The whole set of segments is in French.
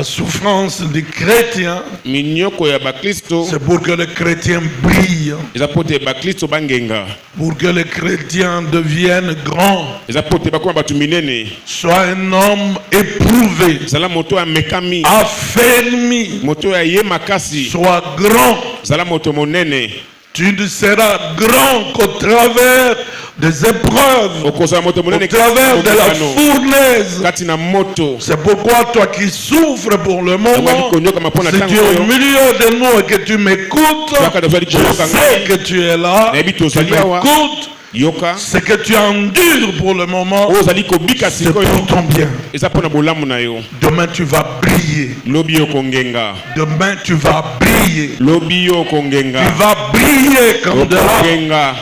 La souffrance des chrétiens, c'est pour que les chrétiens brillent, pour que les chrétiens deviennent grands, soient un homme éprouvé, affermi, soit grand. Tu ne seras grand qu'au travers des épreuves, au travers de la fournaise. C'est pourquoi toi qui souffres pour le moment, si tu es au milieu de nous et que tu m'écoutes, je sais que tu es là, tu m'écoutes. C'est que tu endures pour le moment, c'est pour ton bien. Demain tu vas briller. Demain tu vas briller. Tu vas briller comme de là.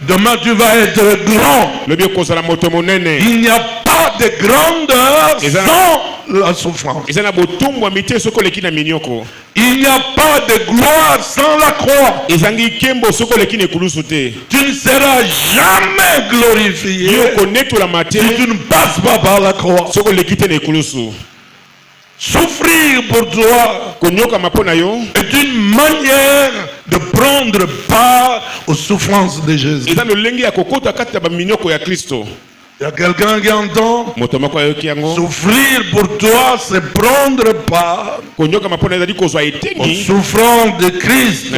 Demain tu vas être grand. Il n'y a pas de grandeur sans la souffrance. Il n'y a pas de gloire sans la croix. Tu ne seras jamais glorifié si tu ne passes pas par la croix. Souffrir pour toi est une manière de prendre part aux souffrances de Jésus. Il y a quelqu'un qui entend. Souffrir pour toi, c'est prendre part aux souffrances de Christ.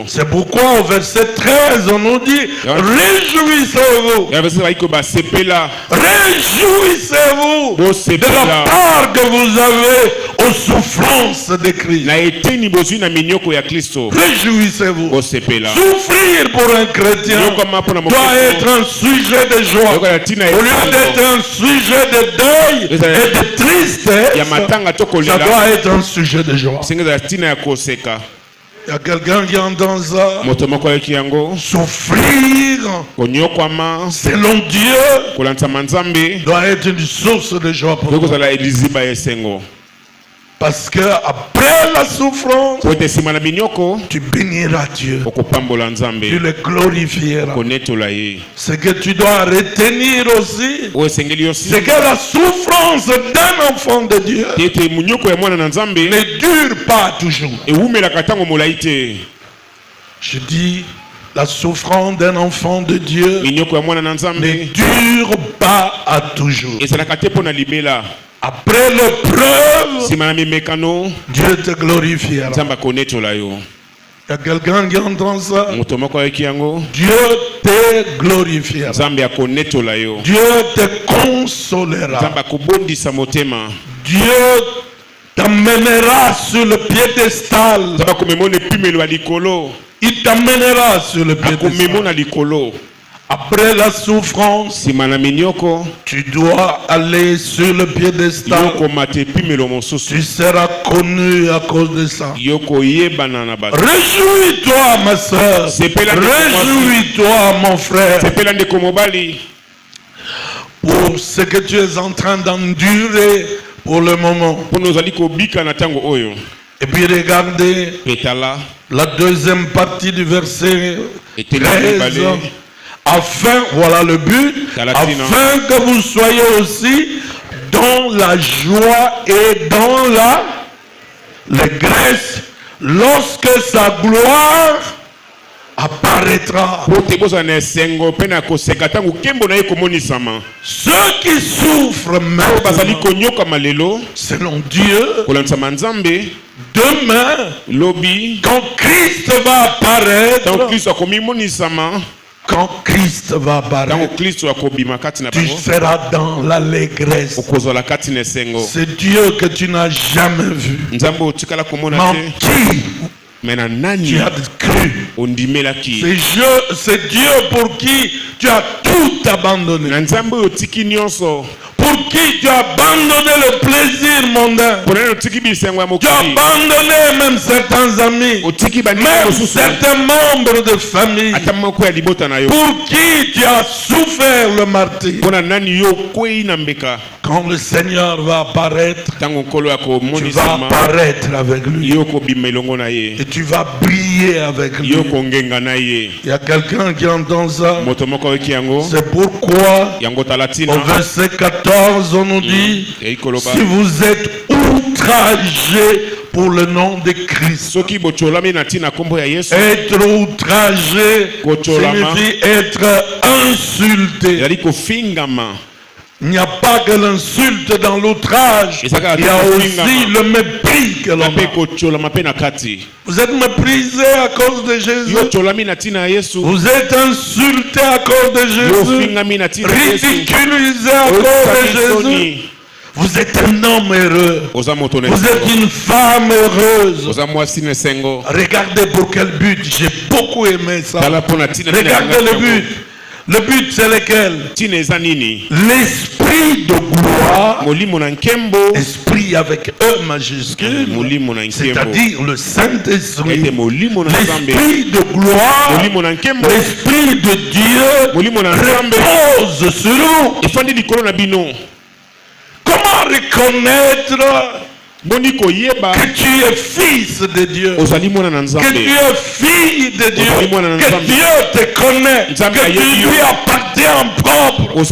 C'est pourquoi au verset 13, on nous dit réjouissez-vous. Réjouissez-vous de la part que vous avez aux souffrances de Christ. Réjouissez-vous. Souffrir pour un chrétien doit être un sujet de joie. Au lieu d'être un sujet de deuil et de tristesse, ça doit être un sujet de joie. Il y a quelqu'un qui entend ça. Souffrir selon Dieu doit être une source de joie pour toi. Parce que après la souffrance, tu béniras Dieu. Tu le glorifieras. Ce que tu dois retenir aussi, c'est que la souffrance d'un enfant de Dieu ne dure pas toujours. Je dis, la souffrance d'un enfant de Dieu ne dure pas à toujours. Après l'épreuve, Dieu te glorifiera. Il y a quelqu'un qui entend ça. Dieu te glorifiera. Dieu te consolera. Dieu t'amènera sur le piédestal. Il t'amènera sur le piédestal. Après la souffrance, tu dois aller sur le piédestal. Tu seras connu à cause de ça. Réjouis-toi, ma soeur. Réjouis-toi, mon frère. Pour ce que tu es en train d'endurer pour le moment. Et puis regardez la deuxième partie du verset 13. Afin, voilà le but, afin que vous soyez aussi dans la joie et dans l'allégresse lorsque sa gloire apparaîtra. Ceux qui souffrent maintenant, selon Dieu, demain, quand Christ va apparaître, quand Christ va apparaître, tu seras dans l'allégresse. C'est Dieu que tu n'as jamais vu. Menti. Tu as cru. C'est Dieu pour qui tu as tout abandonné. Pour qui tu as abandonné le plaisir mondain. Tu as abandonné même certains amis, même certains membres de famille. Pour qui tu as souffert le martyre. Quand le Seigneur va apparaître, tu vas apparaître avec lui. Et tu vas briller avec lui. Il y a quelqu'un qui entend ça. C'est pourquoi au verset 14 on nous dit, si vous êtes outré outragé pour le nom de Christ. Être outragé signifie être insulté. Il n'y a pas que l'insulte dans l'outrage, il y a aussi le mépris que l'on a. Vous êtes méprisé à cause de Jésus. Vous êtes insulté à cause de Jésus. Ridiculisé à cause de Jésus. Vous êtes un homme heureux. Vous êtes une femme heureuse. Regardez pour quel but. J'ai beaucoup aimé ça. Regardez le but. Le but c'est lequel? L'esprit de gloire, esprit avec E majuscule, c'est-à-dire le Saint-Esprit, l'esprit de gloire, l'esprit de Dieu repose sur nous. Comment reconnaître que tu es fils de Dieu, que tu es fille de Dieu, que Dieu te connaît, que tu lui appartiens en propre?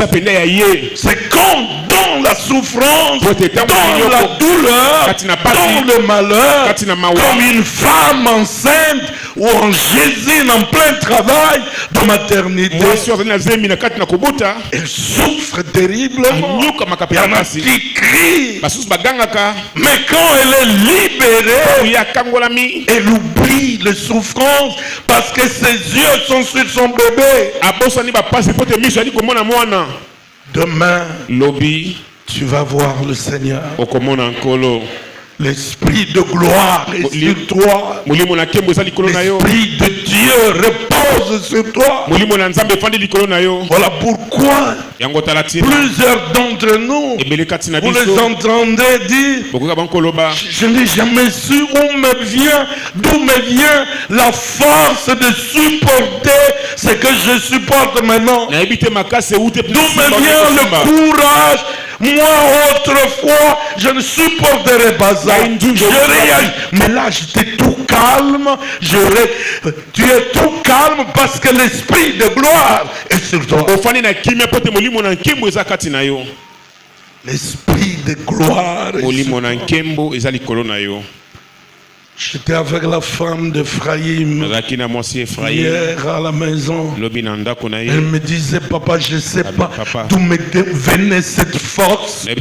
C'est quand dans la souffrance, dans la douleur, dans le malheur, comme une femme enceinte ou en Jésus en plein travail de maternité, elle souffre terriblement. Il y en a qui crient, mais quand elle est libérée, elle oublie les souffrances parce que ses yeux sont sur son bébé. Demain, tu vas voir le Seigneur. L'esprit de gloire est sur toi. L'esprit de Dieu repose sur toi. Voilà pourquoi plusieurs d'entre nous, vous les entendez dire, je n'ai jamais su d'où me vient la force de supporter ce que je supporte maintenant. D'où me vient le courage. Moi, autrefois, je ne supporterais pas ça. Mais là, j'étais tout calme. Tu es tout calme parce que l'esprit de gloire est sur toi. L'esprit de gloire est sur toi. J'étais avec la femme d'Ephraïm hier à la maison. Elle me disait, papa, je ne sais pas d'où me venait cette force que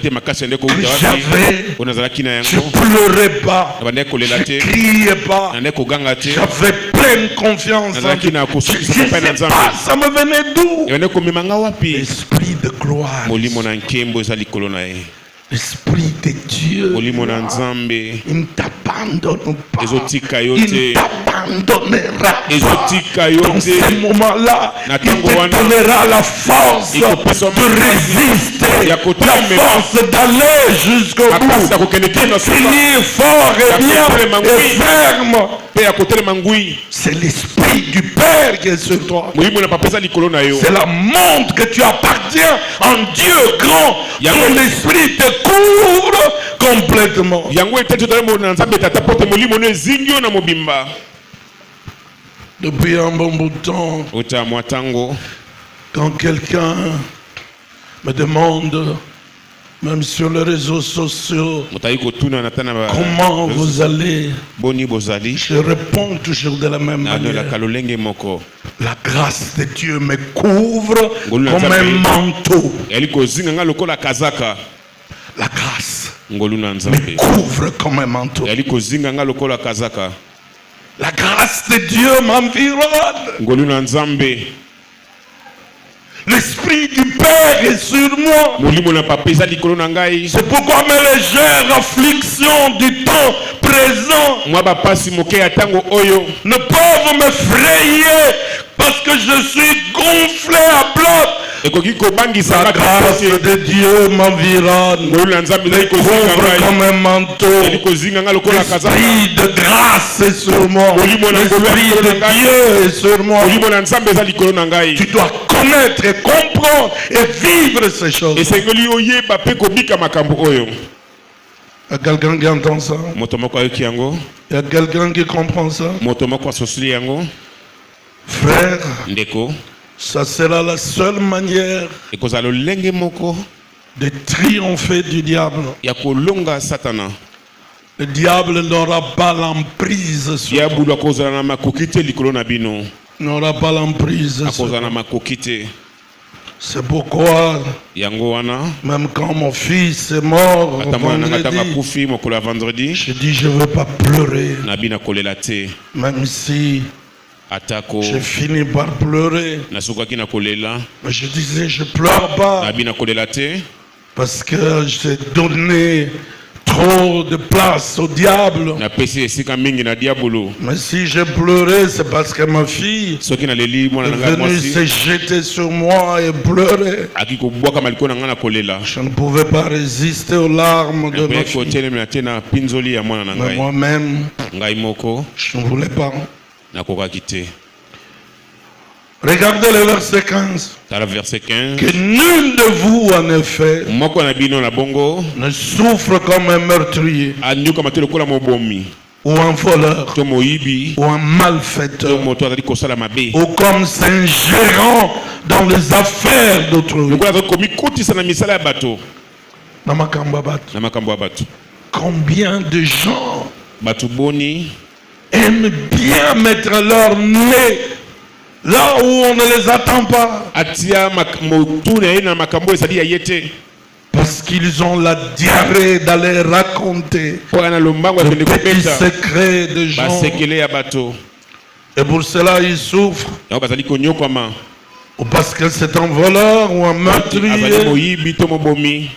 j'avais. Je ne pleurais pas, je ne criais pas, j'avais pleine confiance en Dieu. Je ne sais pas, ça me venait d'où? L'esprit de gloire. L'esprit de Dieu, il ne t'abandonne pas, il ne t'abandonnera pas. Dans ces moments-là, il te donnera la force de résister, la force d'aller jusqu'au bout, de crier fort et bien et ferme. C'est l'esprit du Père qui est sur toi. C'est la montre que tu appartiens en Dieu grand. Son esprit te couvre complètement. Depuis un bon bout de temps, quand quelqu'un me demande, même sur les réseaux sociaux, comment vous allez, je réponds toujours de la même manière. La grâce de Dieu me couvre comme un manteau. La grâce me couvre comme un manteau. La grâce de Dieu m'environne. L'esprit du Père est sur moi. C'est pourquoi mes légères afflictions du temps présent ne peuvent m'effrayer parce que je suis gonflé à bloc. La grâce de Dieu m'environne, me couvre comme un manteau. L'esprit de grâce est sur moi. L'esprit de Dieu est sur moi. Tu dois connaître et comprendre et vivre ces choses. Il y a quelqu'un qui entend ça? Il y a quelqu'un qui comprend ça? Frère, ça sera la seule manière de triompher du diable. Le diable n'aura pas l'emprise sur toi. N'aura pas l'emprise sur toi. C'est pourquoi, même quand mon fils est mort vendredi, je dis je ne veux pas pleurer. Même si j'ai fini par pleurer, mais je disais je ne pleure pas parce que j'ai donné trop de place au diable. Mais si j'ai pleuré, c'est parce que ma fille est venue se jeter sur moi et pleurer. Je ne pouvais pas résister aux larmes de ma fille. Mais moi-même, je ne voulais pas. Regardez le verset 15. Que nul de vous, en effet, ne souffre comme un meurtrier, ou un voleur, ou un malfaiteur, ou comme un gérant dans les affaires d'autrui. Combien de gens aiment bien mettre leur nez là où on ne les attend pas, parce qu'ils ont la diarrhée d'aller raconter les petits secrets de gens. Et pour cela ils souffrent, ou parce que c'est un voleur ou un meurtrier.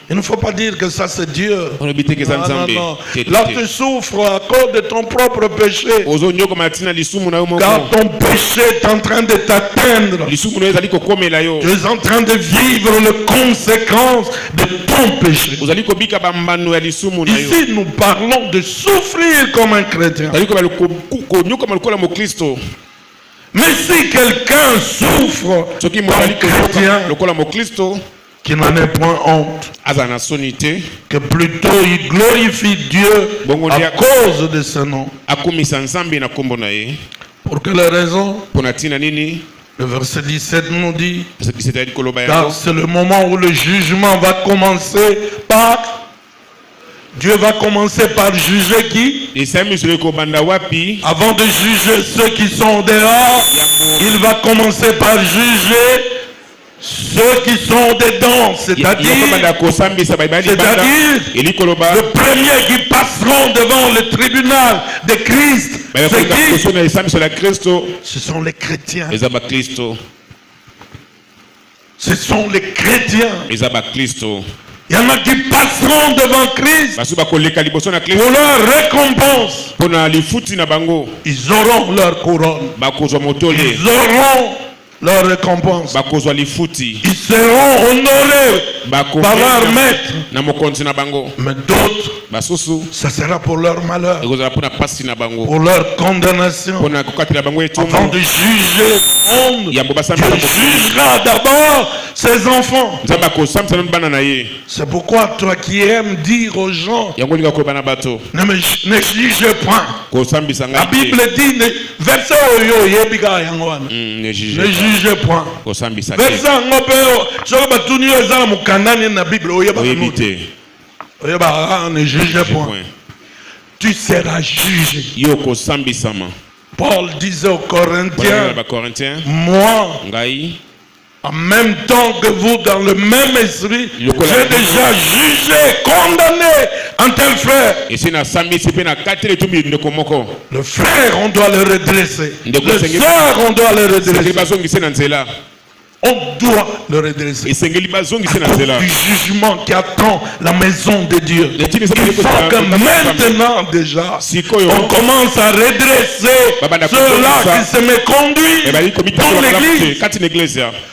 Il ne faut pas dire que ça c'est Dieu. Non. Là tu souffres à cause de ton propre péché, car ton péché est en train de t'atteindre. Tu es en train de vivre les conséquences de ton péché. Ici nous parlons de souffrir comme un chrétien. Mais si quelqu'un souffre comme chrétien, qu'il n'en ait point honte, que plutôt il glorifie Dieu à cause de ce nom. Pour quelle raison? Le verset 17 nous dit, car c'est le moment où le jugement va commencer par... Dieu va commencer par juger qui? Avant de juger ceux qui sont dehors, il va commencer par juger ceux qui sont dedans. C'est-à-dire le premier qui passeront devant le tribunal de Christ. Ce sont les chrétiens. Ce sont les chrétiens. Il y en a qui passeront devant Christ pour leur récompense. Ils auront leur couronne. Ils auront leur récompense. Ils seront honorés par leur maître. Mais d'autres, ça sera pour leur malheur, pour leur condamnation. Avant de juger le monde, Dieu jugera d'abord ses enfants. C'est pourquoi toi qui aimes dire aux gens, ne jugez point. La Bible dit, verset ne jugez point. Ne jugez point. Tu seras jugé. Paul disait aux Corinthiens, moi, en même temps que vous, dans le même esprit, j'ai déjà jugé, condamné un tel frère. Le frère, on doit le redresser. Le soeur, on doit le redresser. On doit le redresser. Du jugement qui attend la maison de Dieu. Il faut que maintenant déjà, on commence à redresser ceux-là qui se méconduisent dans l'église.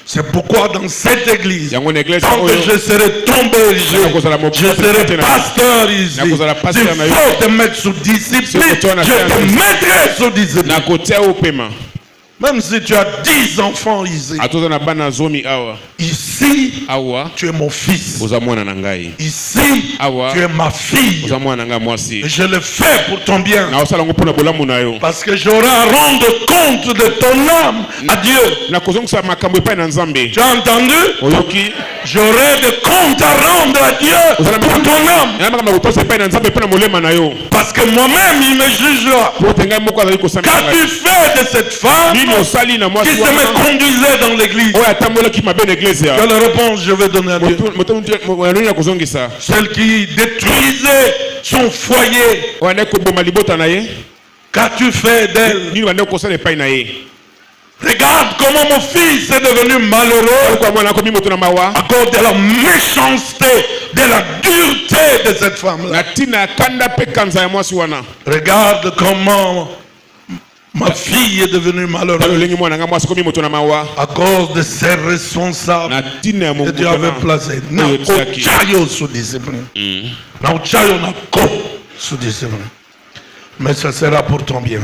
C'est pourquoi dans cette église, tant que je serai ton berger, je serai pasteur ici. Il faut te mettre sous discipline. Je te mettrai sous discipline. Même si tu as 10 enfants ici, ici, tu es mon fils. Ici, tu es ma fille. Et je le fais pour ton bien. Parce que j'aurai à rendre compte de ton âme à Dieu. Tu as entendu? j'aurai des comptes à rendre à Dieu pour ton âme. Parce que moi-même, il me jugera. Qu'as-tu fait de cette femme qui se me conduisait dans l'église? Quelle réponse je vais donner à Dieu? Celle qui détruisait son foyer. Qu'as-tu fait d'elle? Regarde comment mon fils est devenu malheureux à cause de la méchanceté, de la dureté de cette femme-là. Regarde comment ma fille est devenue malheureuse à cause de ses responsables que Dieu avait placés. Sous discipline. Sous discipline. Mais ça sera pour ton bien.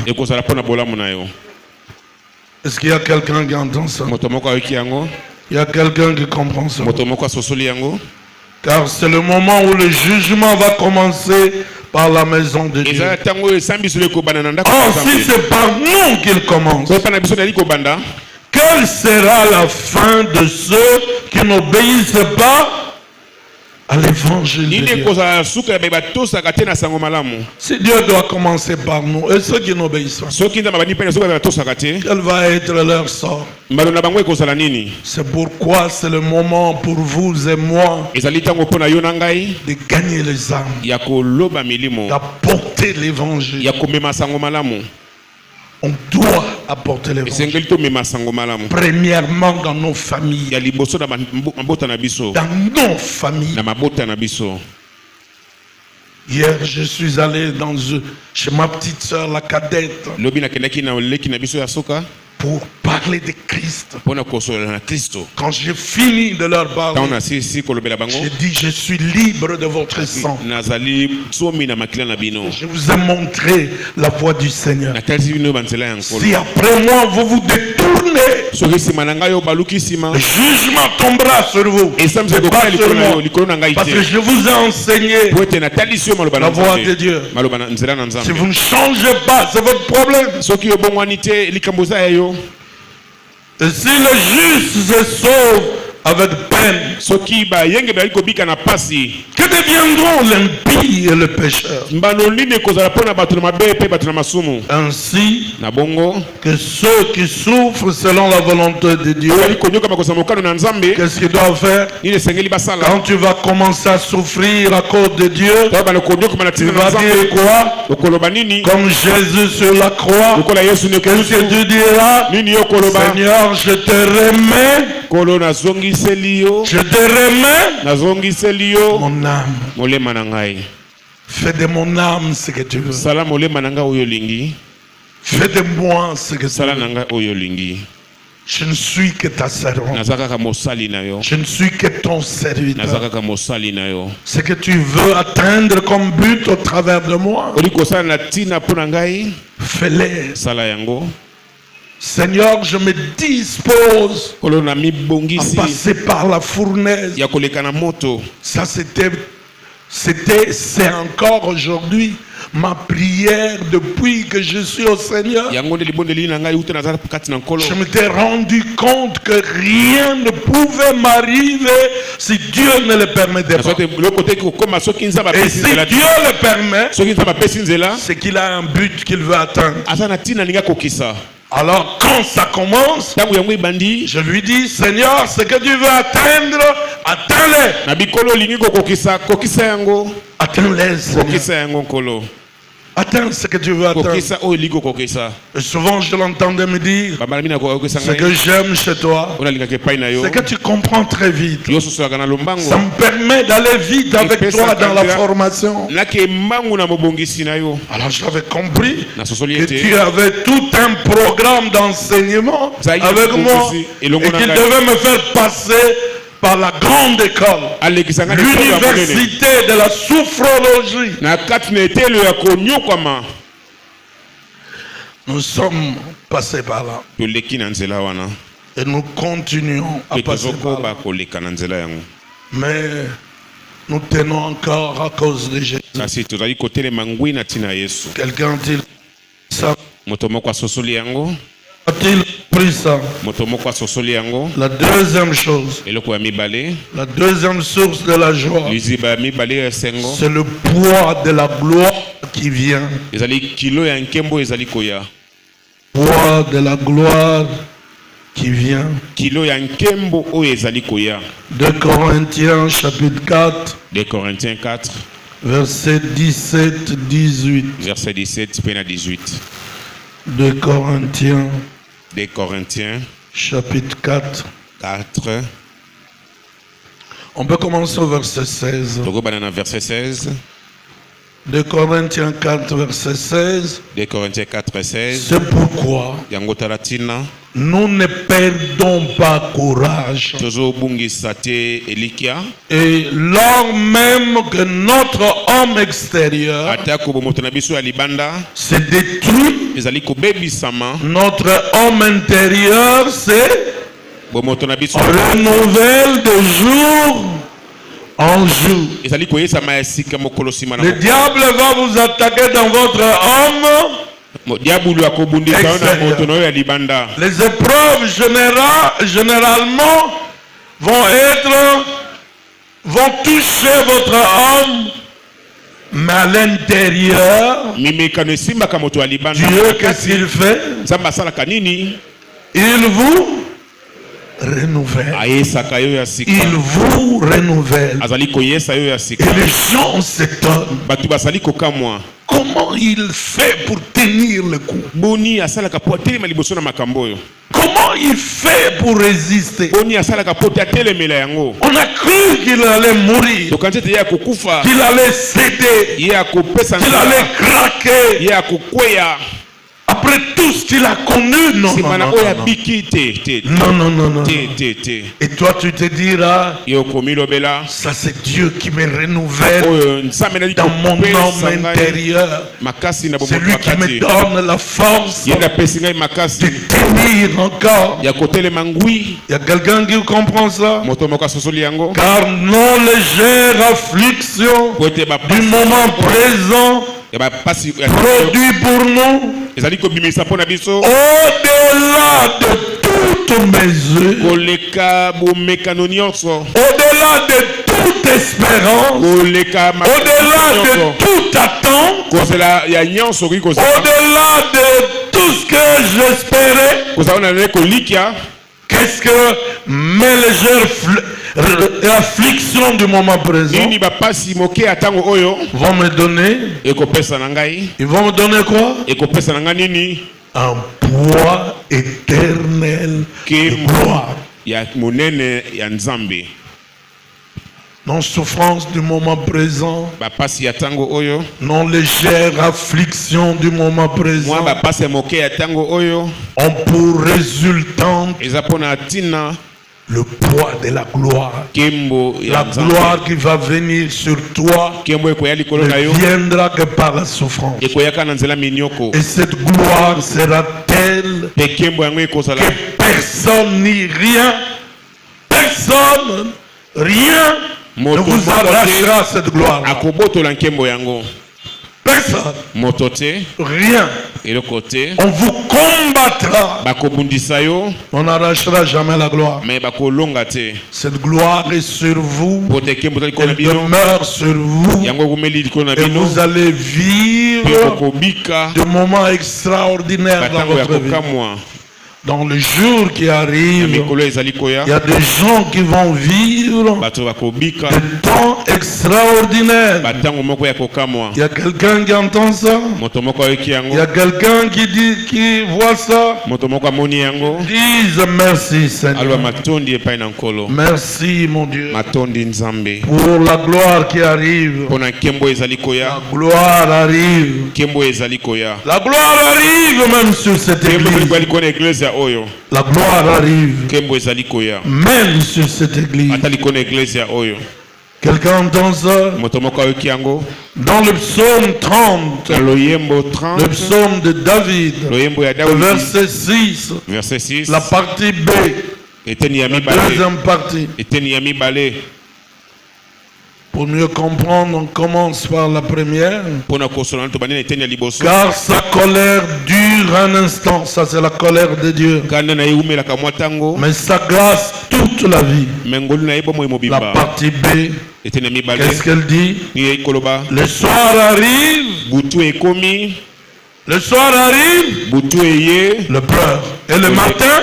Est-ce qu'il y a quelqu'un qui entend ça? Il y a quelqu'un qui comprend ça? Car c'est le moment où le jugement va commencer par la maison de Dieu. Or, si c'est par nous qu'il commence, quelle sera la fin de ceux qui n'obéissent pas à l'évangile de Dieu? Si Dieu doit commencer par nous et ceux qui n'obéissent pas, quel va être leur sort? C'est pourquoi c'est le moment pour vous et moi de gagner les âmes, d'apporter l'évangile. On doit apporter l'évangile. Premièrement dans nos familles. Dans nos familles. Hier, je suis allé chez ma petite soeur, la cadette, pour parler de Christ. Quand j'ai fini de leur parler, j'ai dit: je suis libre de votre sang. Je vous ai montré la voie du Seigneur. Si après moi vous vous détournez, le jugement tombera sur vous. Pas sur moi, parce que je vous ai enseigné la voie de Dieu. Si vous ne changez pas, c'est votre problème. Et si le juste se sauve avec peine, que deviendront l'impie et le pécheur? Ainsi que ceux qui souffrent selon la volonté de Dieu, qu'est-ce qu'ils doivent faire? Quand tu vas commencer à souffrir à cause de Dieu, tu vas dire quoi? Comme Jésus sur la croix, qu'est-ce que tu diras? Seigneur, je te remets. Je te remets mon âme. Fais de mon âme ce que tu veux. Fais de moi ce que tu veux. Je ne suis que ta servante. Je ne suis que ton serviteur. Ce que tu veux atteindre comme but au travers de moi, fais-le. Seigneur, je me dispose à passer par la fournaise. Ça c'est encore aujourd'hui ma prière depuis que je suis au Seigneur. Je m'étais rendu compte que rien ne pouvait m'arriver si Dieu ne le permettait pas. Et si Dieu le permet, c'est qu'il a un but qu'il veut atteindre. Alors quand ça commence, je lui dis: Seigneur, ce que tu veux atteindre, atteins-le. Atteins-le, Seigneur. Atteins ce que tu veux atteindre. Et souvent je l'entendais me dire: ce que j'aime chez toi, c'est que tu comprends très vite. Ça me permet d'aller vite avec toi dans la formation. Alors j'avais compris que tu avais tout un programme d'enseignement avec moi et qu'il devait me faire passer par la grande école, l'université de la sophrologie. Nous sommes passés par là et nous continuons à passer par là. Mais nous tenons encore à cause de Jésus. Quelqu'un dit ça. A-t-il compris ça. La deuxième chose, la deuxième source de la joie, c'est le poids de la gloire qui vient. Poids de la gloire qui vient. 2 Corinthiens chapitre 4. 2 Corinthiens 4. Verset 17-18. Verset 17 à 18. 2 Corinthiens. 2 Corinthiens. Chapitre 4. 4. On peut commencer au verset 16. Verset 16. 2 Corinthiens 4, verset 16. 2 Corinthiens 4, 16. C'est pourquoi nous ne perdons pas courage. Et lors même que notre homme extérieur se détruit, notre homme intérieur se renouvelle de jour en jour. Le diable va vous attaquer dans votre âme. Les épreuves généralement vont toucher votre âme, mais à l'intérieur, Dieu, qu'est-ce qu'il fait? Il vous renouvelle. Il vous renouvelle. Et les gens s'étonnent. Comment il fait pour tenir le coup? Comment il fait pour résister? On a cru qu'il allait mourir, qu'il allait céder, qu'il allait craquer. Après tout ce qu'il a connu, non. Et toi, tu te diras, ça c'est Dieu qui me renouvelle dans mon homme intérieur. C'est lui qui me donne la force de tenir encore. Il y a quelqu'un qui comprend ça? Car nos légères afflictions du moment présent produit pour nous au-delà de toute mesure, au-delà de toute espérance, au-delà de toute attente, au-delà de tout ce que j'espérais. Qu'est-ce que mes légères afflictions du moment présent vont me donner? Ils vont me donner quoi? Un poids éternel de gloire. Non souffrance du moment présent, non légère affliction du moment présent, ont pour résultante le poids de la gloire. La gloire qui va venir sur toi ne viendra que par la souffrance. Et cette gloire sera telle que personne ni rien, ne vous arrachera cette gloire. Personne. Rien. On vous combattra. On n'arrachera jamais la gloire. Cette gloire est sur vous. Elle demeure sur vous. Et vous allez vivre de moments extraordinaires dans votre vie. Dans le jour qui arrive, il y a des gens qui vont vivre des temps extraordinaires. Il y a quelqu'un qui entend ça. Il y a quelqu'un qui voit ça. Disent merci Seigneur. Merci mon Dieu pour la gloire qui arrive. La gloire arrive. La gloire arrive même sur cette église. La gloire arrive même sur cette église. Quelqu'un entend ça? Dans le psaume 30, le psaume de David, verset 6, la partie B, la deuxième partie. Pour mieux comprendre, on commence par la première. Car sa colère dure un instant. Ça, c'est la colère de Dieu. Mais sa grâce toute la vie. La partie B. Qu'est-ce qu'elle dit? Le soir arrive. Le soir arrive. Le pleur. Et le matin,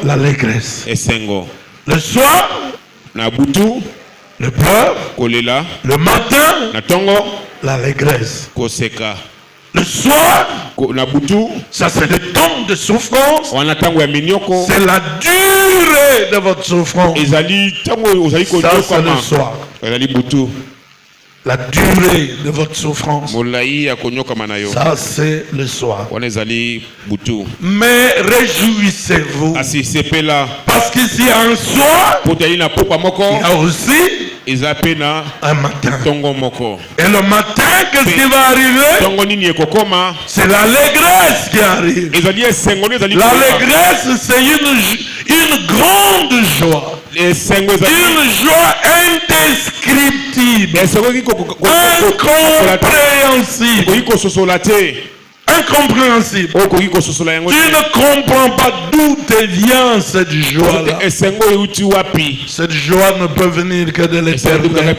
l'allégresse. Le soir, le pleur. Le matin, l'allégresse. Le soir, ça c'est le temps de souffrance. C'est la durée de votre souffrance. Ça c'est le soir. La durée de votre souffrance. Ça c'est le soir. Mais réjouissez-vous. Parce qu'ici un soir, il y a aussi un matin. Et le matin, qu'est-ce qui va arriver? C'est l'allégresse qui arrive. L'allégresse, c'est une grande joie. Une joie indescriptible, incompréhensible. Tu ne comprends pas d'où te vient cette joie-là. Cette joie ne peut venir que de l'Éternel.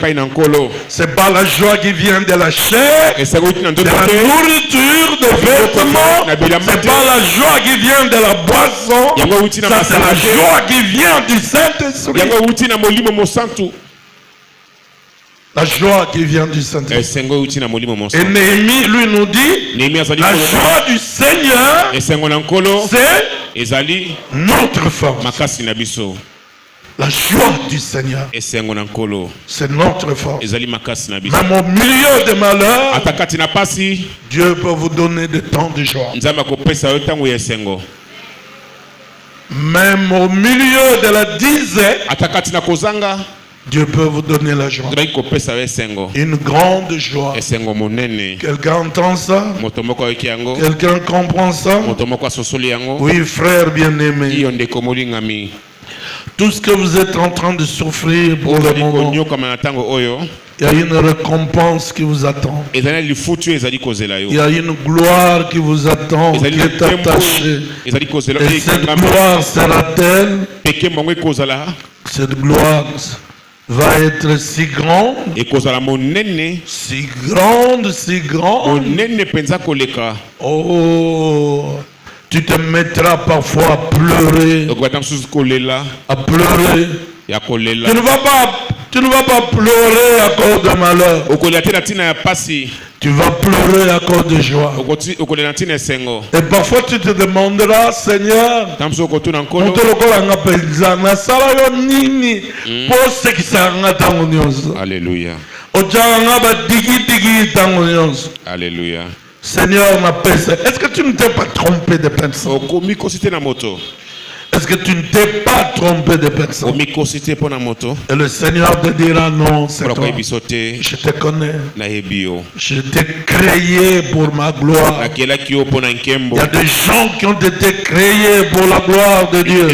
C'est pas la joie qui vient de la chair, de la nourriture, des vêtements. C'est pas la joie qui vient de la boisson. Ça, c'est la joie qui vient du Saint-Esprit. La joie qui vient du Saint-Esprit. Et Néhémie, lui, nous dit, la joie du Seigneur, c'est notre force. La joie du Seigneur, c'est notre force. Même au milieu des malheurs, Dieu peut vous donner des temps de joie. Même au milieu de la disette, Dieu peut vous donner la joie. Une grande joie. Quelqu'un entend ça? Quelqu'un comprend ça? Oui, frère bien-aimé. Tout ce que vous êtes en train de souffrir pour le moment, il y a une récompense qui vous attend. Il y a une gloire qui vous attend, qui est attachée. Et cette gloire sera-t-elle? Cette gloire va être si grande, si grande, si grande. Oh, tu te mettras parfois à pleurer. À pleurer. Tu ne vas pas pleurer à cause de malheur. Tu vas pleurer à cause de joie. Et parfois tu te demanderas, Seigneur, Alléluia. Alléluia. Seigneur m'appelle. Est-ce que tu ne t'es pas trompé de personne? Est-ce que tu ne t'es pas trompé de personne? Et le Seigneur te dira non, c'est toi. Je te connais. Je t'ai créé pour ma gloire. Il y a des gens qui ont été créés pour la gloire de Dieu.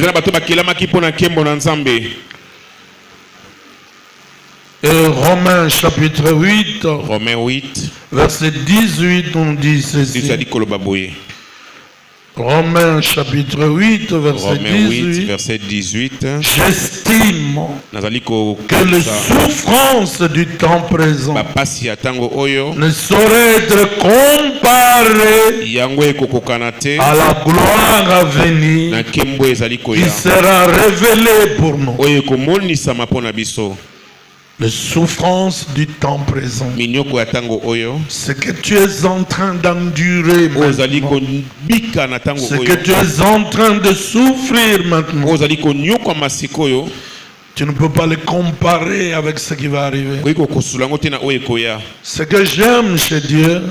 Et Romains chapitre 8, verset 18, on dit ceci. Romains chapitre 8, verset 18. J'estime que les souffrances du temps présent ne sauraient être comparées à la gloire à venir qui sera révélée pour nous. Les souffrances du temps présent, ce que tu es en train d'endurer maintenant, ce que tu es en train de souffrir maintenant, tu ne peux pas le comparer avec ce qui va arriver. Ce que j'aime chez Dieu,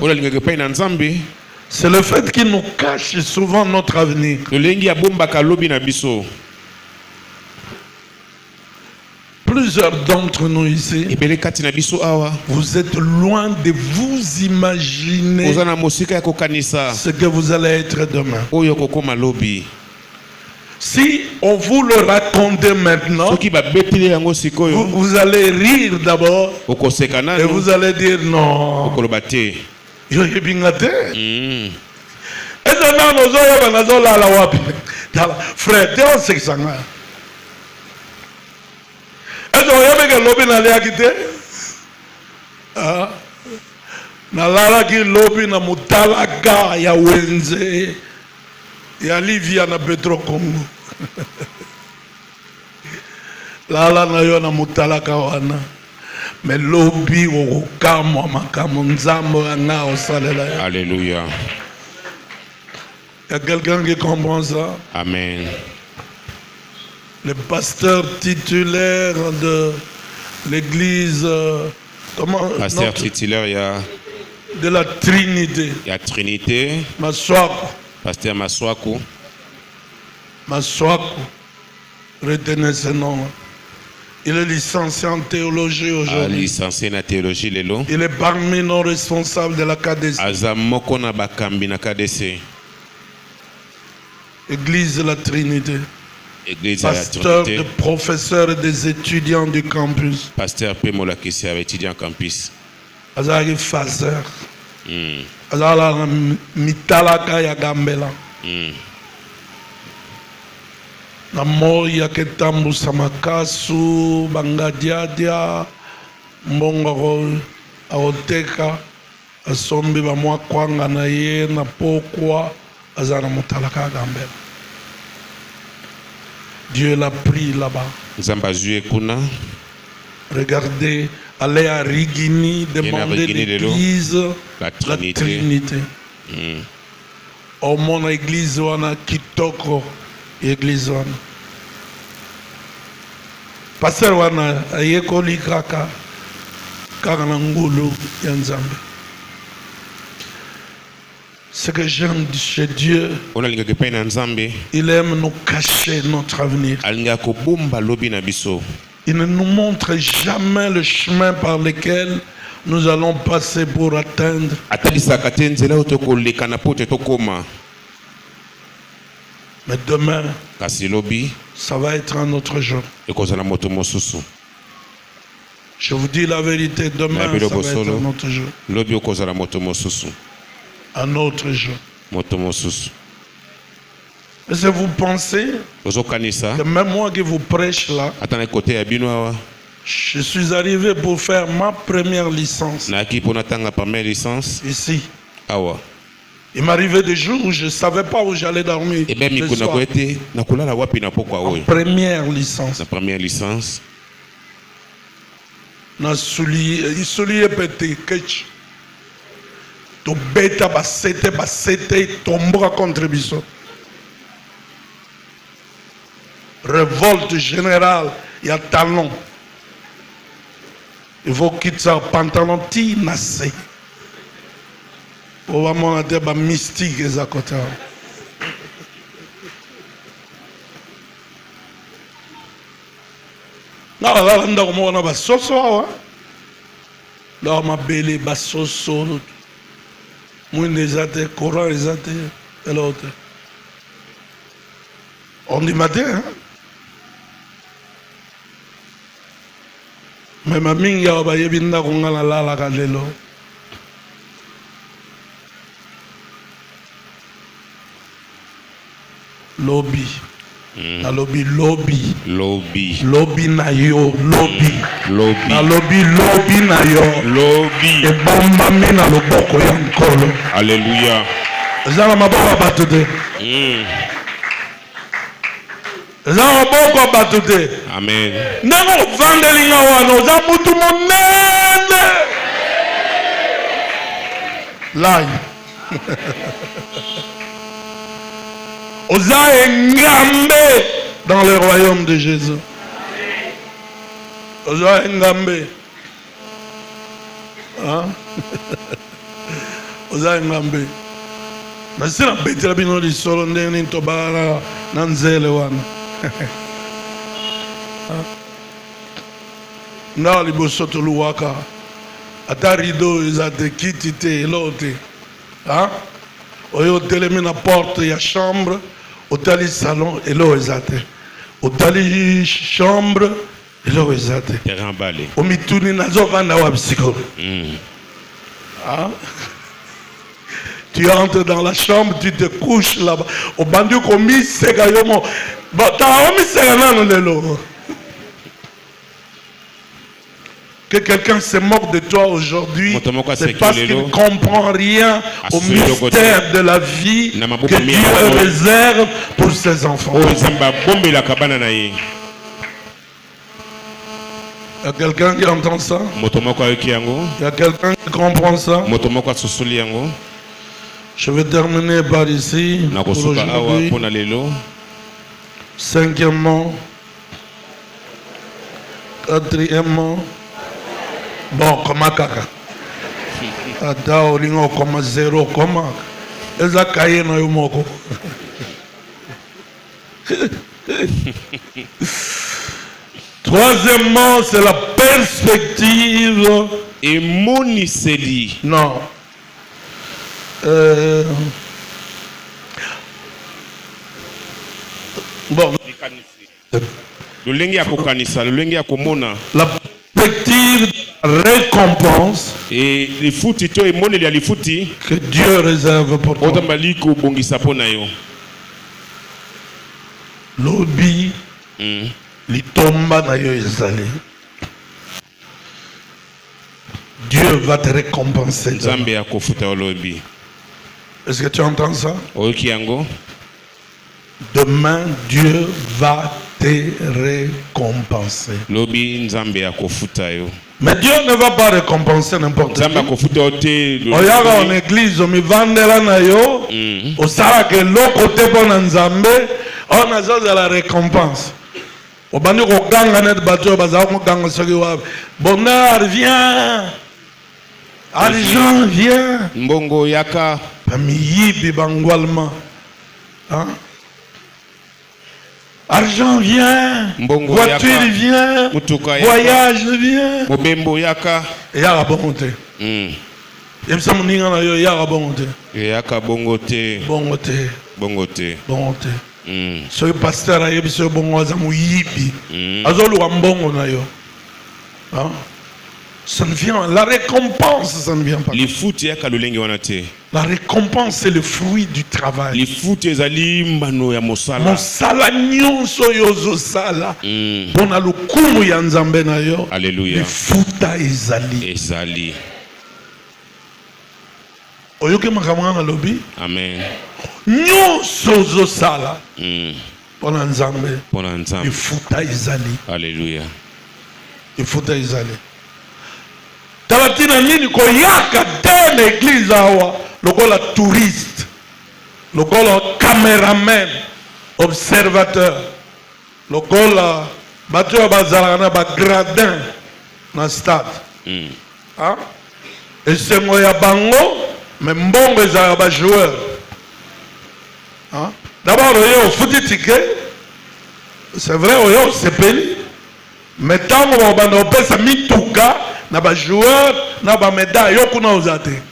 c'est le fait qu'il nous cache souvent notre avenir. Plusieurs d'entre nous ici, vous êtes loin de vous imaginer ce que vous allez être demain. Si on vous le raconte maintenant, vous allez rire d'abord et vous allez dire non. Frère, t'es en sexe. Nalalaki lobi na mutalaka ya wenze ya Livia na Petro Congo. Lala na yo na mutalaka wana. Mais lobi okamo makamo nzambo nga osalela. Alléluia. Il y a quelqu'un qui comprend ça? Amen. Le pasteur titulaire de l'église pasteur titulaire, il y a de la Trinité. Il y a Trinité. Maswaku. Pasteur Maswaku. Maswaku. Retenez ce nom. Il est licencié en théologie aujourd'hui. Licencié en théologie, Lelo. Il est parmi nos responsables de la KDC. Azamoko na bakambi na KDC. Église de la Trinité. Église pasteur, de professeurs et des étudiants du campus. Pasteur Pemola Kissi avait étudié en campus. Azari Fazer. Azala Mitalaka ya Gambela. Na moya ketambu samakasu bangadiadia mbongo aoteka asombi ba mwa kwanga na ye na pokwa azana mutalaka Gambela. Dieu l'a pris là-bas. Regardez, allez à Rigini, demandez l'église, la Trinité. Au mon église, on a Kitoko, église. Pasteur, on a Yekoli Kaka, Karanangulu, Yanzambe. Ce que j'aime chez Dieu, il aime nous cacher notre avenir. Il ne nous montre jamais le chemin par lequel nous allons passer pour atteindre. Mais demain, ça va être un autre jour. Je vous dis la vérité, demain, ça va être un autre jour. Un autre jour. Est-ce que vous pensez que même moi qui vous prêche là, je suis arrivé pour faire ma première licence ici. Il m'arrivait des jours où je ne savais pas où j'allais dormir. Première licence. La première licence. Na soulier pété ketch. To beta basete tomboka contribution. Révolte générale, il y a talon. Il faut quitter ça pantalon ti nassé. On va monter ba mystique et à côté. Non, là on a ba soso. Là ma belle ba soso. Mouine les athées, Coran les athées, et l'autre. On dit matin, hein? Mais ma mingi ya ba yebinda kongala la kalelo. Lobby. Na lobby. Lobby na yo, lobby. Na lobby na yo. Lobby. E bomba mina loboko ya nkolo. Alléluia. Zala maboko batude. Zala maboko batude. Amen. Nako vandelinga wano za mutu monene. Lai. Oza engambe dans le royaume de Jésus. Oza engambe. Hein? Oza engambe. Nasi na beti la bino di solo ndeni tobara nanzele wana. Na liboso toluwaka. Ata rideau ezate kitite elote. Hein? Oyo telemi na porte ya chambre. Otali salon et là ezate. Otali chambre et là ezate. Terrain balé. Omituni nazo vanda wa psycho. Tu entres dans la chambre, tu te couches là-bas. Au bandu komi sega yomo. Ba ta omi sega nanu lelo. Que quelqu'un se moque de toi aujourd'hui, c'est parce qu'il ne comprend rien au mystère de la vie que Dieu réserve pour ses enfants. Il y a quelqu'un qui entend ça? Il y a quelqu'un qui comprend ça? Je vais terminer par ici. Cinquièmement, quatrièmement. Bon, comment kaka? Ata olingo comme 0 comment? Eza kaye na yomoko. Troisièmement, c'est la perspective. Et moniseli. Non. Bon. La perspective récompense et les foutito et mon les fouti que Dieu réserve pour toi. Lobi li tomba na yo ezali. Dieu va te récompenser. Est-ce que tu entends ça? Demain, Dieu va te récompenser. Mais Dieu ne va pas récompenser n'importe qui. Oyaga en église, mi vandela na yo, o sala ke lokote pona nzambe, on a ça de la récompense. O bandi ko ganga net bato baza ko ganga soki wa. Bonheur vient. Argent vient. Mbongo yaka. Pami yibi bangwalma. Hein? Argent vient, voiture vient, voyage vient. Et y'a la bonté. Il me semble que y a la bonté. Bonté. Ce pasteur a eu ce bon oiseau yibi. Azolu ambongo na yo. Ça ne vient, la récompense, ça ne vient pas. La récompense, c'est le fruit du travail. Mosala nyonso yozo sala. Bona lukumu ya nzambe na yo. Alléluia. Lifuta ezali. Oyoke makamwa na lobi. Amen. Nyonso zo sala. Bona nzambe. Lifuta ezali. Alléluia. Lifuta ezali. Tabatina nini koyaka te na église awa lokola touriste, lokola caméraman, observateur, lokola bato bazala na ba gradin na stade. Esengo ya bango mais mbongo ezala ba joueur. D'abord oyo futi ticket, c'est vrai oyo sepeli, mais tango banda opesa mituka na ba joueur na ba médaille yo kuna ozate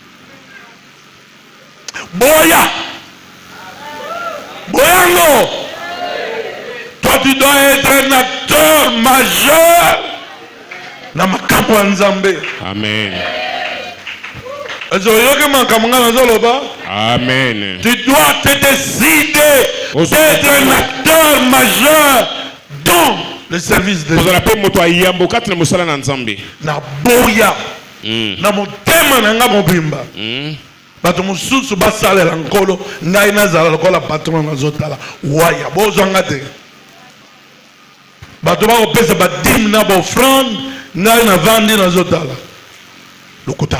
boya no. Toi tu dois être un acteur majeur na makambo ya Nzambe. Amen. Amen. Tu dois te décider d'être un acteur majeur dans le service de Dieu. Na boya. Na motema na nga mobimba. Bato mususu basalela nkolo ngai nazala lokola patron nazotala waya bozwanga te. Bato bakopesa badime na baofrande ngai navandi nazotala lokuta.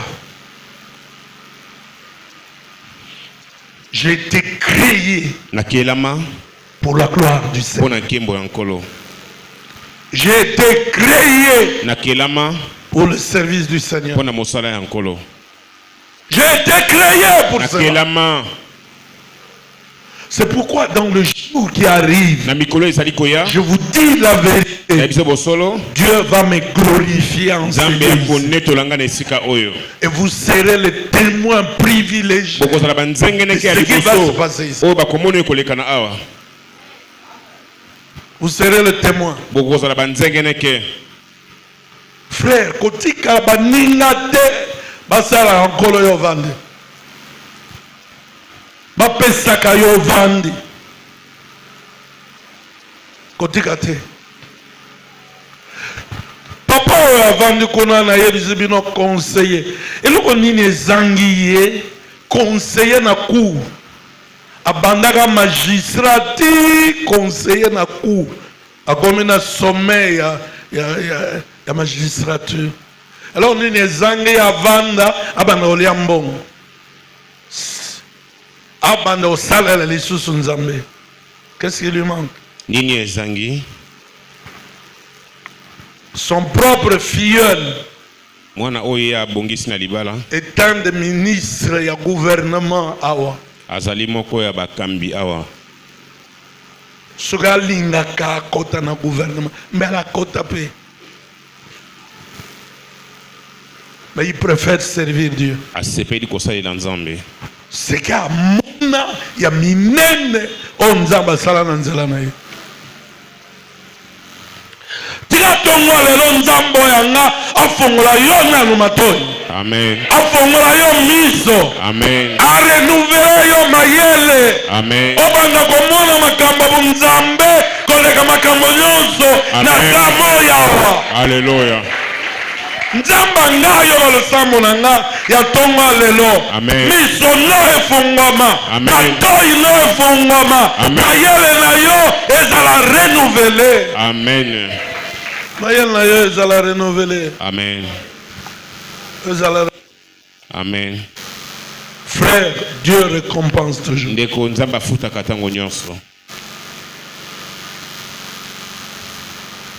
J'ai été créé pour la gloire du Seigneur. J'ai été créé pour le service du Seigneur. J'ai été créé pour cela. C'est pourquoi dans le jour qui arrive, je vous dis la vérité, Dieu va me glorifier en ce lieu. Et vous serez les témoins privilégiés de ce qui va se passer ici. Vous serez le témoin. Frère, kotika baninga te basala ankolo yo vandi. Bapesaka yo vandi. Kotika te. Papa oyo avandi kuna na ye bizibino conseiller. Eloko nini ezangi ye conseiller na cour. Abandaka magistrat conseiller na cour. Akomi na sommet ya magistrature. Alors nini ezangi avanda abanda olia mbongo. Abanda osala lisusu nzambe. Qu'est-ce qui lui manque? Nini ezangi? Son propre filleul mwana oya bongisi na libala est un des ministres ya gouvernement awa. Azali moko ya bakambi awa. Soka lingaka kota na gouvernement, mais la kota pe. Mais il préfère servir Dieu. Asepeli kosali na nzambe. C'est qu'à mona ya minene on nzamba sala na nzela na ye. Nzambo yanga afongola yo na lumatoi. Amen. Afongola yo miso. Amen. A renouveler yo mayele. Amen. Obanda komona makambo nzambe koleka makambo nyonso na savo yawa. Hallelujah. Nzamba ngayo na losambo na nga ya tongo lelo. Amen. Miso no efongwama. Amen. Matoi no efongwama. Mayele na yo ezala renouveler. Amen. Amen. Amen. Frère, Dieu récompense toujours.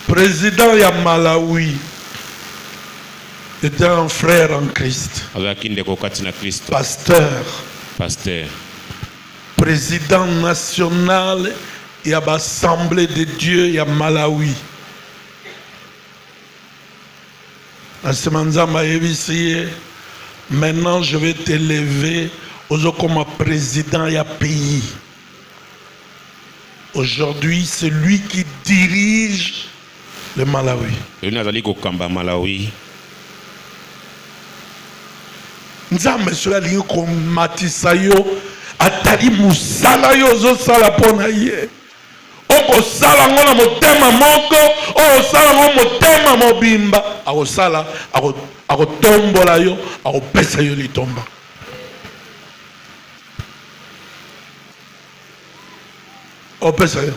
Président ya Malawi était un frère en Christ. Pasteur. Président national et à l'Assemblée de Dieu ya Malawi. Maintenant je vais t'élever comme président du pays. Aujourd'hui c'est lui qui dirige le Malawi. Nzambe sola lingi ko matisa yo atali musala yo zo sala pona ye. Oko sala ngona motema moko, o sala ngona motema mobimba, ako sala ako tombola yo, ako pesa yo litomba. O pesa yo.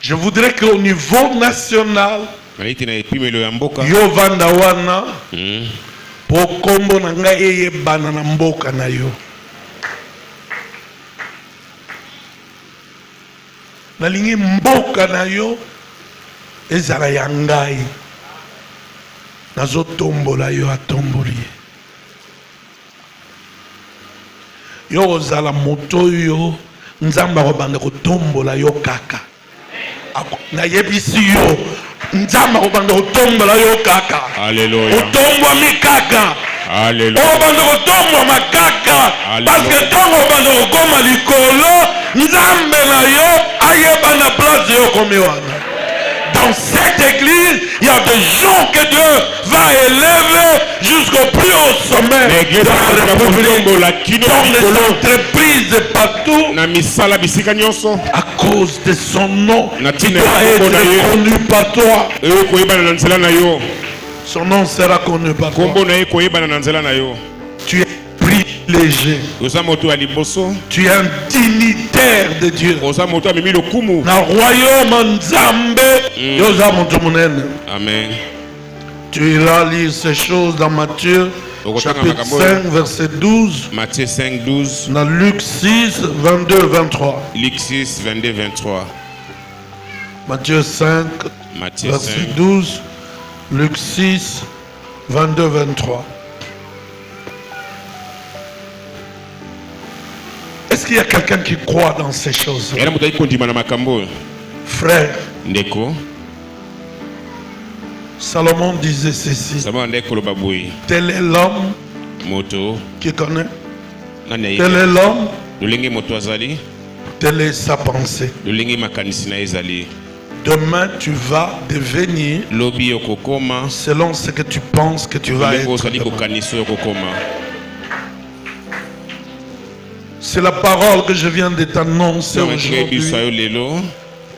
Je voudrais qu'au niveau national, yo vanda wana, po kombo na nga eye bana na mboka na yo. Nalingi mboka na yo ezala ya ngai. Nazo tombola yo atomboli. Yo ozala moto yo nzamba ko banda ko tombola yo kaka. Na yebisi yo nzamba ko banda ko tombola yo kaka. Alléluia. Otombwa mi kaka. Alléluia. O banda ko tombwa makaka. Parce que tango banda ko koma likolo nzambe na yo ayeba na place yo komi wana. Dans cette église, il y a des gens que Dieu va élever jusqu'au plus haut sommet. L'église dans les entreprises partout. À cause de son nom, il va être connu par toi. Son nom sera connu par toi. Tu es privilégié. Tu es un dignitaire de Dieu. Na royaume Nzambe. Amen. Tu iras lire ces choses dans Matthieu chapitre 5 verset 12. Matthieu 5 12. Dans Luc 6 22 23. Luc 6 22 23. Matthieu 5 verset 12. Luc 6 22 23. Est-ce qu'il y a quelqu'un qui croit dans ces choses? Frère, Salomon disait ceci. Tel est l'homme qui connaît Tel est l'homme, telle est sa pensée. Demain, tu vas devenir selon ce que tu penses que tu vas être. C'est la parole que je viens de t'annoncer aujourd'hui.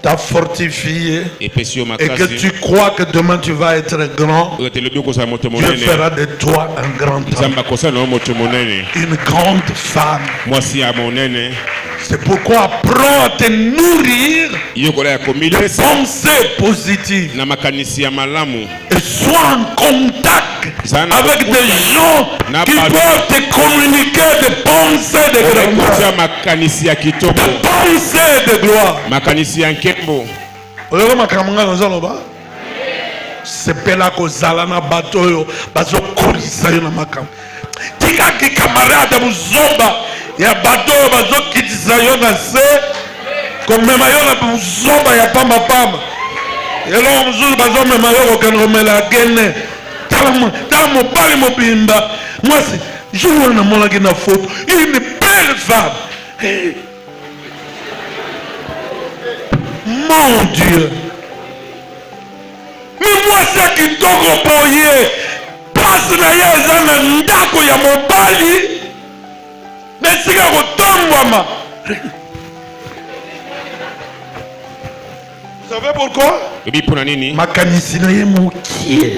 T'as fortifié et que tu crois que demain tu vas être grand. Dieu fera de toi un grand homme, une grande femme. C'est pourquoi apprends à te nourrir de pensées positives et sois en contact avec des gens qui peuvent te communiquer des pensées de grandeur, des pensées de gloire. sepela kozala na bato oyo bazokolisa yo na makambo. Tika ki camarade muzoba ya bato oyo bazokitisa yo na se komema yo na muzoba ya pamba pamba. Eloko mosusu bazomema yo kokende komela gene. Tala mobali mobimba mwasi jour wana namonaki na photo une belle femme. Hey. Mon Dieu. Mais moi c'est kitoko boye place na ye eza na ndako ya mobali na esika kotambwama. Vous savez pourquoi? Makanisi na ye mokie.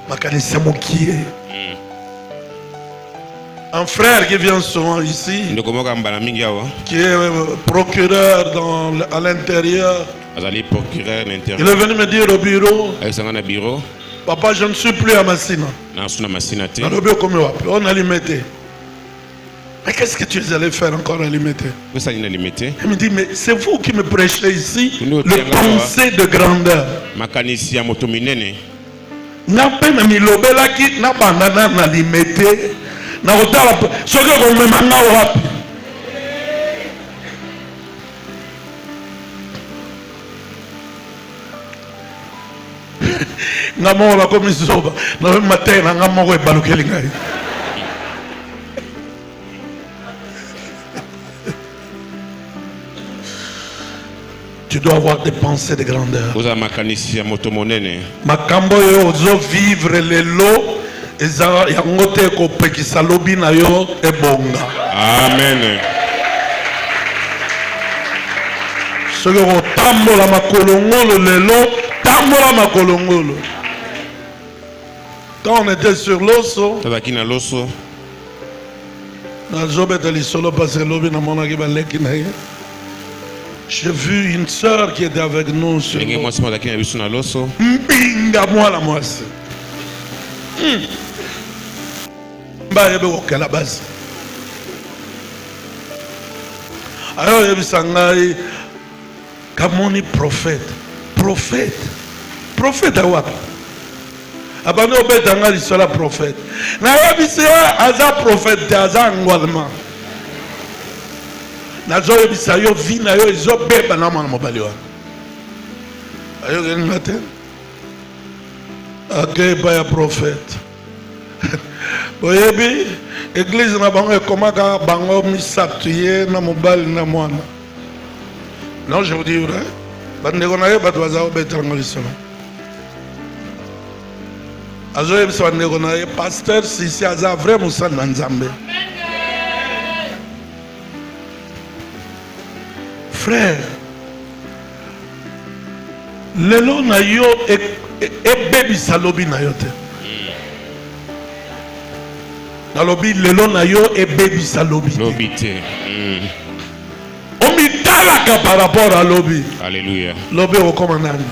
Makanisi mokie. Un frère qui vient souvent ici, qui est procureur à l'intérieur, il est venu me dire au bureau, papa, je ne suis plus à Massina. On a limité. Mais qu'est-ce que tu es allé faire encore à limiter? Il me dit, mais c'est vous qui me prêchez ici le pensée de grandeur. Na pena milobelaki na bandana na limité. Na otala soki komema nga wapi nga moko bakomi zoba na matin na nga moko ebalukeli ngai. Tu dois avoir des pensées de grandeur. Makambo yo ozo vivre lelo eza yango te kopekisa lobi na yo ebonga. Amen. Soki otambola makolongolo lelo tambola makolongolo. Quand on était sur l'osso nazobeta lisolo parce que lobi namonaki baleki na ye. J'ai vu une sœur qui était avec nous sur l'osso. Mbinga mwana mwasi. Mbayebe okela basi. Ayo yebisangai kamoni prophète. Prophète awapi. Abano obetanga lisola prophète. Na yebisi aza prophète aza ngwalma. Nazo yebisa yo vina yo ezobeba na mwana mobali wana. Ayo ngate. Akei pa ya prophète. Boyebi église na bango ekomaka bango misatuye na mobali na mwana. Non, je vous dis vrai. Bandeko na ye bato baza obetanga lisolo. Azo yebisa bandeko na ye pasteur sisi aza vrai mosali na Nzambe. Frère, lelo na yo ebebisa lobi na yo te. Nalobi lelo na yo ebebisa lobi te. Omitalaka par rapport à lobi. Alléluia. Lobi okoma nani?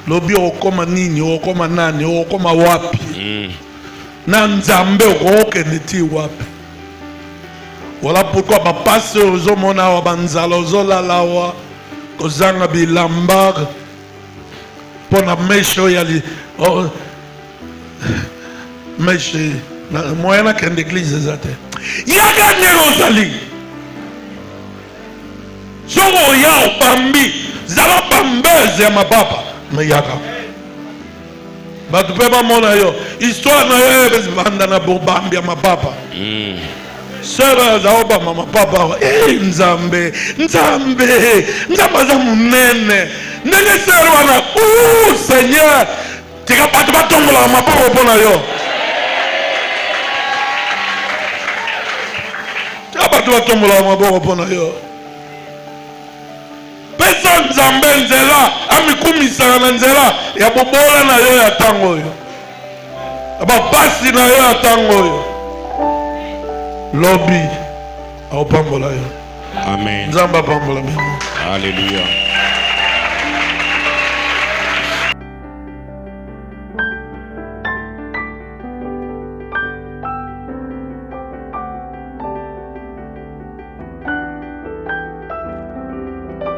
Lobi okoma nini? Okoma nani? Okoma wapi? Na Nzambe okokende ti wapi? Voilà pourquoi ma passe aux mona wa banzala ozola lawa kozanga bilamba pona mesho yali meshe na moyena kende église zate yaga nerozali soko ya bambi zala bambeze ya mapapa me yaga batu pe ba mona yo histoire na yo bez banda na bobambi ya mapapa sera za oba mama papa nzambe za munene nene sera wana Seigneur tika batu batongola mapapa pona yo tika batu batongola mapapa pona yo pesa nzambe nzela amikumisaka na nzela ya bobola na yo ya tango oyo bapasi na yo ya tango oyo lobi aopambola yo amen nzambe apambola meno haleluya